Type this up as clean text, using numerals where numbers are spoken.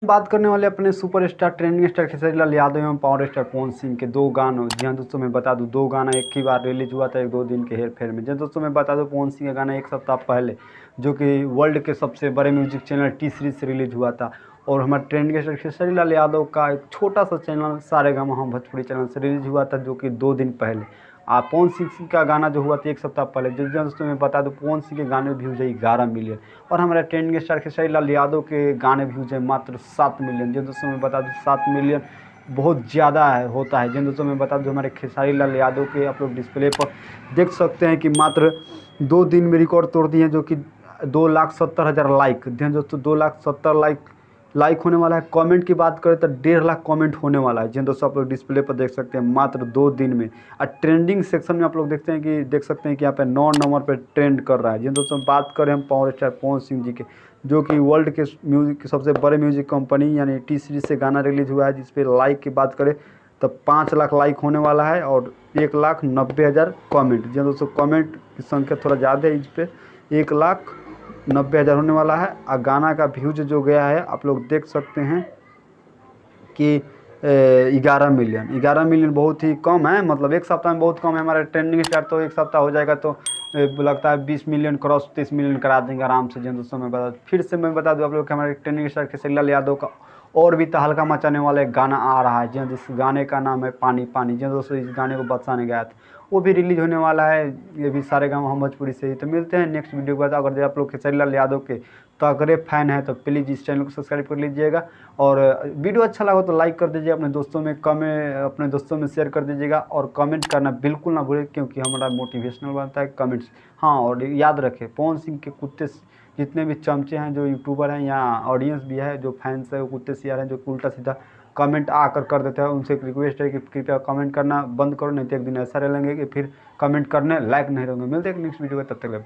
बात करने वाले अपने superstar trending star Khesari Lal Yadav एवं पावर स्टार पवन सिंह के दो गानों। जी हाँ दोस्तों, मैं बता दूं, दो गाना एक ही बार रिलीज हुआ था, एक दो दिन के हेर फेर में। जी हाँ दोस्तों, मैं बता दूं, पवन सिंह का गाना एक सप्ताह पहले जो कि वर्ल्ड के सबसे बड़े म्यूजिक चैनल टी सीरीज से रिलीज हुआ था। और हमारे ट्रेंडिंग स्टार खेसारी लाल यादव का एक छोटा सा चैनल सारेगामा हम भोजपुरी चैनल से रिलीज हुआ था, जो कि 2 दिन पहले। पवन सिंह का गाना जो हुआ था एक सप्ताह पहले। जो दोस्तों मैं बता दूं, पवन सिंह के गाने व्यूज है 11 मिलियन, और हमारे ट्रेंडिंग स्टार खेसारी लाल यादव के गाने व्यूज है मात्र 7 मिलियन। जो दोस्तों मैं बता दूं, 7 मिलियन बहुत ज़्यादा है होता है। जिन दोस्तों मैं बता दूं, हमारे खेसारी लाल यादव के आप लोग डिस्प्ले पर देख सकते हैं कि मात्र 2 दिन में रिकॉर्ड तोड़ दिए हैं, जो कि 2,70,000 लाइक। ध्यान दोस्तों, 2,70,000 लाइक होने वाला है। कमेंट की बात करें तो 1.5 लाख कमेंट होने वाला है। जिन दोस्तों आप लोग डिस्प्ले पर देख सकते हैं मात्र 2 दिन में। और ट्रेंडिंग सेक्शन में आप लोग देख सकते हैं कि यहाँ पे 9 नंबर पे ट्रेंड कर रहा है। जिन दोस्तों बात करें हम पावर स्टार पवन सिंह जी के, जो कि वर्ल्ड के म्यूजिक सबसे बड़े म्यूजिक कंपनी यानी टी सीरीज से गाना रिलीज हुआ है, जिसपे लाइक की बात करें तो 5 लाख लाइक होने वाला है और 1,90,000 कमेंट। जी दोस्तों, कमेंट की संख्या थोड़ा ज़्यादा है, इस पर 1,90,000 होने वाला है। और गाना का व्यूज जो गया है आप लोग देख सकते हैं कि 11 मिलियन। 11 मिलियन बहुत ही कम है, मतलब एक सप्ताह में बहुत कम है। हमारा ट्रेंडिंग स्टार तो एक सप्ताह हो जाएगा तो लगता है 20 मिलियन क्रॉस 30 मिलियन करा देंगे आराम से। जिन दोस्तों फिर से मैं बता दूं आप लोग कि हमारे ट्रेंडिंग स्टार खेसारी लाल यादव का और भी तहलका मचाने वाला एक गाना आ रहा है, जिस गाने का नाम है पानी पानी। जिन दोस्तों इस गाने को बादशाह ने गाया था, वो भी रिलीज होने वाला है। ये भी सारेगामा हम भोजपुरी से ही। तो मिलते हैं नेक्स्ट वीडियो के बाद। अगर आप लोग खेसारी लाल यादव के तगड़े फैन हैं तो प्लीज़ इस चैनल को सब्सक्राइब कर लीजिएगा, और वीडियो अच्छा लगा तो लाइक कर दीजिए, अपने दोस्तों में शेयर कर दीजिएगा, और कमेंट करना बिल्कुल ना भूलें, क्योंकि हमारा मोटिवेशनल बनता है कमेंट्स। हाँ, और याद रखें, पवन सिंह के कुत्ते जितने भी चमचे हैं, जो यूट्यूबर हैं या ऑडियंस भी है, जो फैंस है, वो कुत्ते सियार हैं जो उल्टा सीधा कमेंट आकर कर देते हैं। उनसे एक रिक्वेस्ट है कि कृपया कमेंट करना बंद करो, नहीं तो एक दिन ऐसा रहेंगे कि फिर कमेंट करने लायक नहीं रहेंगे। मिलते हैं नेक्स्ट वीडियो में, तब तक बाय।